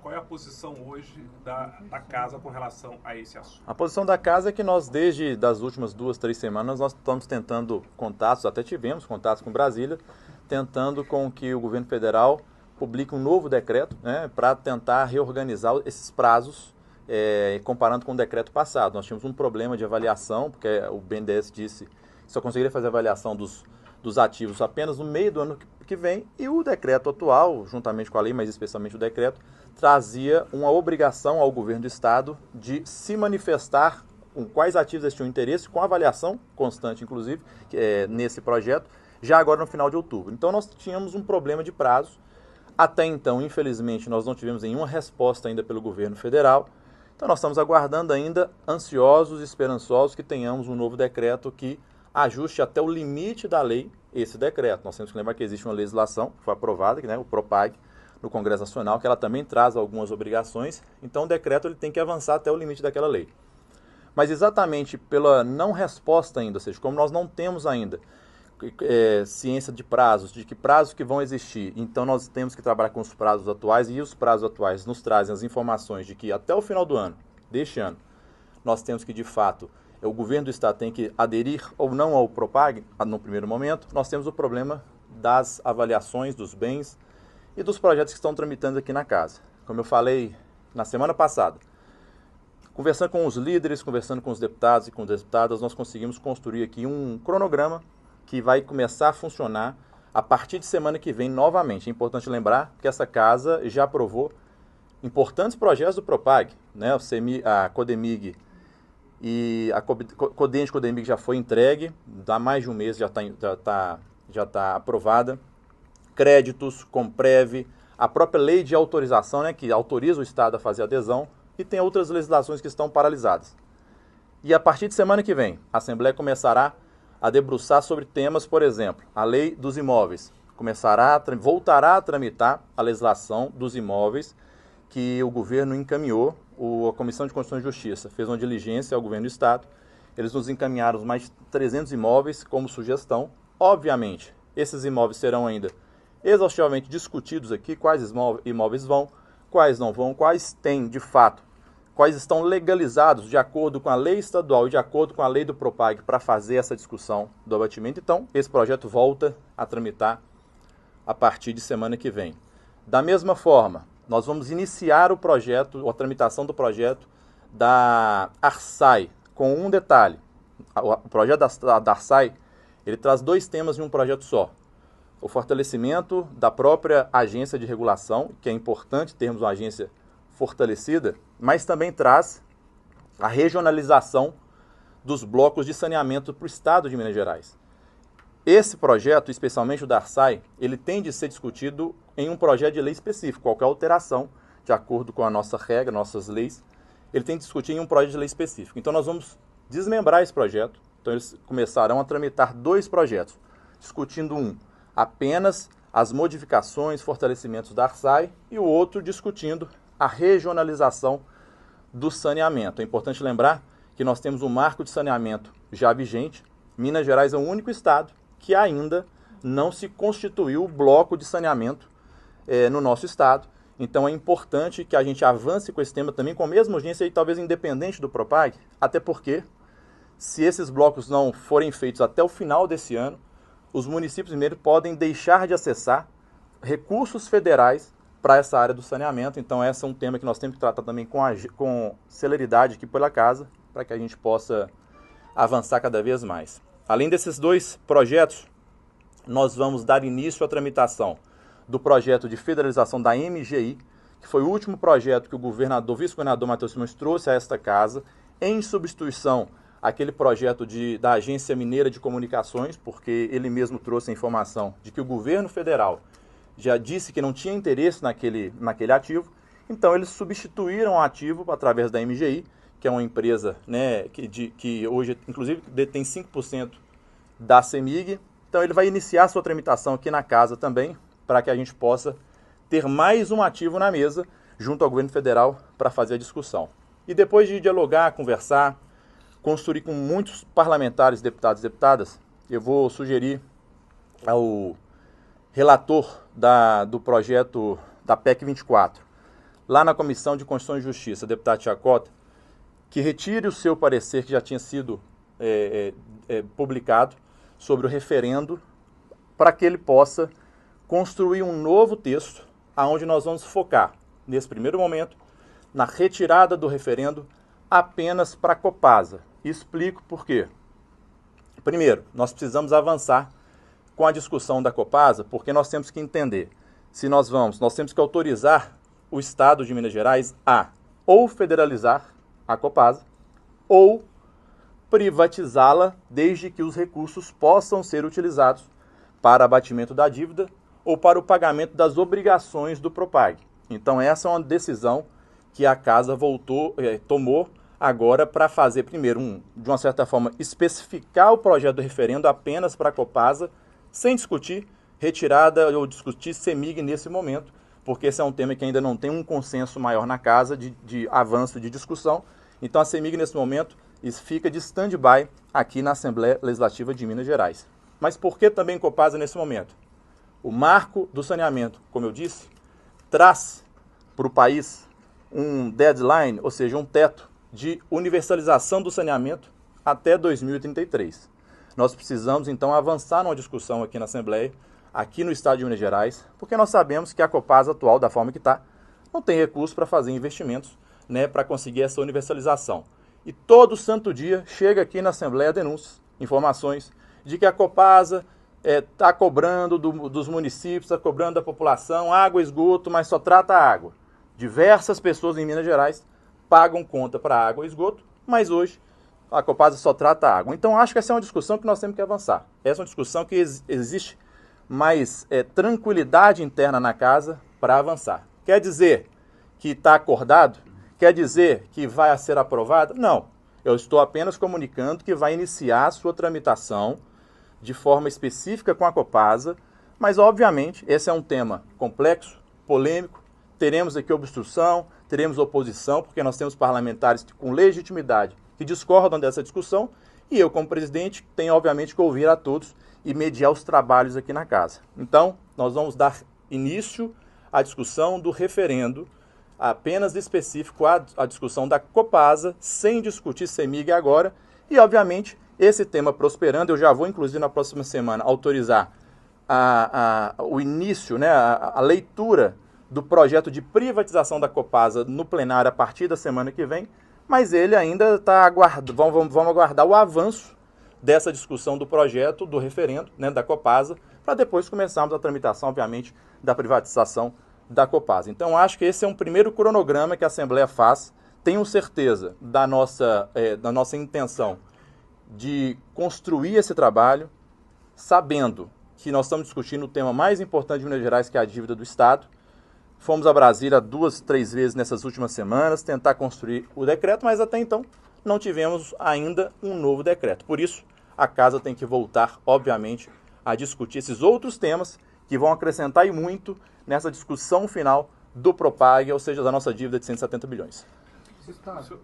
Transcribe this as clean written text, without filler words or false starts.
Qual é a posição hoje da casa com relação a esse assunto? A posição da casa é que nós, desde das últimas 2, 3 semanas, nós estamos tentando contatos, até tivemos contatos com Brasília, tentando com que o governo federal publique um novo decreto, né, para tentar reorganizar esses prazos, comparando com o decreto passado. Nós tínhamos um problema de avaliação, porque o BNDES disse que só conseguiria fazer a avaliação dos ativos apenas no meio do ano que vem, e o decreto atual, juntamente com a lei, mas especialmente o decreto, trazia uma obrigação ao governo do estado de se manifestar com quais ativos eles tinham interesse, com avaliação constante, inclusive, nesse projeto, já agora no final de outubro. Então nós tínhamos um problema de prazo. Até então, infelizmente, nós não tivemos nenhuma resposta ainda pelo governo federal. Então nós estamos aguardando ainda, ansiosos e esperançosos, que tenhamos um novo decreto que ajuste até o limite da lei esse decreto. Nós temos que lembrar que existe uma legislação que foi aprovada, né, o PROPAG, no Congresso Nacional, que ela também traz algumas obrigações. Então o decreto ele tem que avançar até o limite daquela lei. Mas exatamente pela não resposta ainda, ou seja, como nós não temos ainda ciência de prazos, de que prazos que vão existir, então nós temos que trabalhar com os prazos atuais, e os prazos atuais nos trazem as informações de que até o final do ano, deste ano, nós temos que, de fato, o governo do estado tem que aderir ou não ao PROPAG, no primeiro momento. Nós temos o problema das avaliações dos bens e dos projetos que estão tramitando aqui na casa. Como eu falei na semana passada, conversando com os líderes, conversando com os deputados e com as deputadas, nós conseguimos construir aqui um cronograma que vai começar a funcionar a partir de semana que vem novamente. É importante lembrar que essa casa já aprovou importantes projetos do PROPAG, né? A Codemig e a Codente Codemig já foi entregue, há mais de um mês já tá aprovada. Créditos, Comprev, a própria lei de autorização, né, que autoriza o Estado a fazer adesão, e tem outras legislações que estão paralisadas. E a partir de semana que vem, a Assembleia começará a debruçar sobre temas, por exemplo, a lei dos imóveis. Voltará a tramitar a legislação dos imóveis que o governo encaminhou, a Comissão de Constituição e Justiça fez uma diligência ao governo do Estado, eles nos encaminharam mais de 300 imóveis como sugestão. Obviamente, esses imóveis serão ainda exaustivamente discutidos aqui, quais imóveis vão, quais não vão, quais têm de fato, quais estão legalizados de acordo com a lei estadual e de acordo com a lei do PROPAG para fazer essa discussão do abatimento. Então, esse projeto volta a tramitar a partir de semana que vem. Da mesma forma, nós vamos iniciar o projeto, a tramitação do projeto da ARSAI, com um detalhe. O projeto da ARSAI, ele traz dois temas em um projeto só. O fortalecimento da própria agência de regulação, que é importante termos uma agência fortalecida, mas também traz a regionalização dos blocos de saneamento para o estado de Minas Gerais. Esse projeto, especialmente o da ARSAI, ele tem de ser discutido em um projeto de lei específico. Qualquer alteração, de acordo com a nossa regra, nossas leis, ele tem de discutir em um projeto de lei específico. Então nós vamos desmembrar esse projeto. Então eles começarão a tramitar dois projetos, discutindo apenas as modificações, fortalecimentos da ARSAI, e o outro discutindo a regionalização do saneamento. É importante lembrar que nós temos um marco de saneamento já vigente. Minas Gerais é o único estado que ainda não se constituiu o bloco de saneamento no nosso estado. Então é importante que a gente avance com esse tema também com a mesma urgência e talvez independente do PROPAG, até porque se esses blocos não forem feitos até o final desse ano, os municípios mineiros podem deixar de acessar recursos federais para essa área do saneamento. Então esse é um tema que nós temos que tratar também com celeridade aqui pela casa, para que a gente possa avançar cada vez mais. Além desses dois projetos, nós vamos dar início à tramitação do projeto de federalização da MGI, que foi o último projeto que o vice-governador Matheus Simões trouxe a esta casa, em substituição àquele projeto da Agência Mineira de Comunicações, porque ele mesmo trouxe a informação de que o governo federal já disse que não tinha interesse naquele ativo. Então eles substituíram o ativo através da MGI, que é uma empresa, né, que hoje, inclusive, detém 5% da CEMIG. Então ele vai iniciar sua tramitação aqui na casa também, para que a gente possa ter mais um ativo na mesa, junto ao governo federal, para fazer a discussão. E depois de dialogar, conversar, construir com muitos parlamentares, deputados e deputadas, eu vou sugerir ao relator do projeto da PEC 24, lá na Comissão de Constituição e Justiça, deputado Chacota, que retire o seu parecer que já tinha sido publicado sobre o referendo, para que ele possa construir um novo texto, onde nós vamos focar, nesse primeiro momento, na retirada do referendo apenas para a Copasa. Explico por quê. Primeiro, nós precisamos avançar com a discussão da Copasa, porque nós temos que entender, nós temos que autorizar o Estado de Minas Gerais a ou federalizar a Copasa ou privatizá-la, desde que os recursos possam ser utilizados para abatimento da dívida ou para o pagamento das obrigações do Propag. Então essa é uma decisão que a Casa tomou agora para fazer, primeiro, de uma certa forma, especificar o projeto do referendo apenas para a Copasa, sem discutir retirada ou discutir CEMIG nesse momento, porque esse é um tema que ainda não tem um consenso maior na Casa de avanço de discussão. Então a CEMIG, nesse momento, fica de stand-by aqui na Assembleia Legislativa de Minas Gerais. Mas por que também Copasa nesse momento? O marco do saneamento, como eu disse, traz para o país um deadline, ou seja, um teto de universalização do saneamento até 2033. Nós precisamos, então, avançar numa discussão aqui na Assembleia, aqui no Estado de Minas Gerais, porque nós sabemos que a Copasa atual, da forma que está, não tem recurso para fazer investimentos, para conseguir essa universalização. E todo santo dia chega aqui na Assembleia denúncias, informações de que a Copasa está cobrando dos municípios, está cobrando da população água, esgoto, mas só trata a água. Diversas pessoas em Minas Gerais pagam conta para água e esgoto, mas hoje a Copasa só trata a água. Então acho que essa é uma discussão que nós temos que avançar. Essa é uma discussão que existe mais tranquilidade interna na Casa para avançar. Quer dizer que está acordado? Quer dizer que vai ser aprovado? Não. Eu estou apenas comunicando que vai iniciar a sua tramitação de forma específica com a Copasa, mas, obviamente, esse é um tema complexo, polêmico, teremos aqui obstrução, teremos oposição, porque nós temos parlamentares com legitimidade que discordam dessa discussão, e eu, como presidente, tenho, obviamente, que ouvir a todos e mediar os trabalhos aqui na Casa. Então, nós vamos dar início à discussão do referendo, apenas específico à discussão da Copasa, sem discutir CEMIG agora, e, obviamente, esse tema prosperando, eu já vou, inclusive, na próxima semana, autorizar o início, a leitura do projeto de privatização da Copasa no plenário a partir da semana que vem, mas ele ainda está aguardando, vamos aguardar o avanço dessa discussão do projeto, do referendo, da Copasa, para depois começarmos a tramitação, obviamente, da privatização da Copasa. Então, acho que esse é um primeiro cronograma que a Assembleia faz. Tenho certeza da nossa intenção de construir esse trabalho, sabendo que nós estamos discutindo o tema mais importante de Minas Gerais, que é a dívida do Estado. Fomos a Brasília 2, 3 vezes nessas últimas semanas, tentar construir o decreto, mas até então não tivemos ainda um novo decreto. Por isso, a Casa tem que voltar, obviamente, a discutir esses outros temas que vão acrescentar e muito nessa discussão final do Propag, ou seja, da nossa dívida de 170 bilhões. Deputado,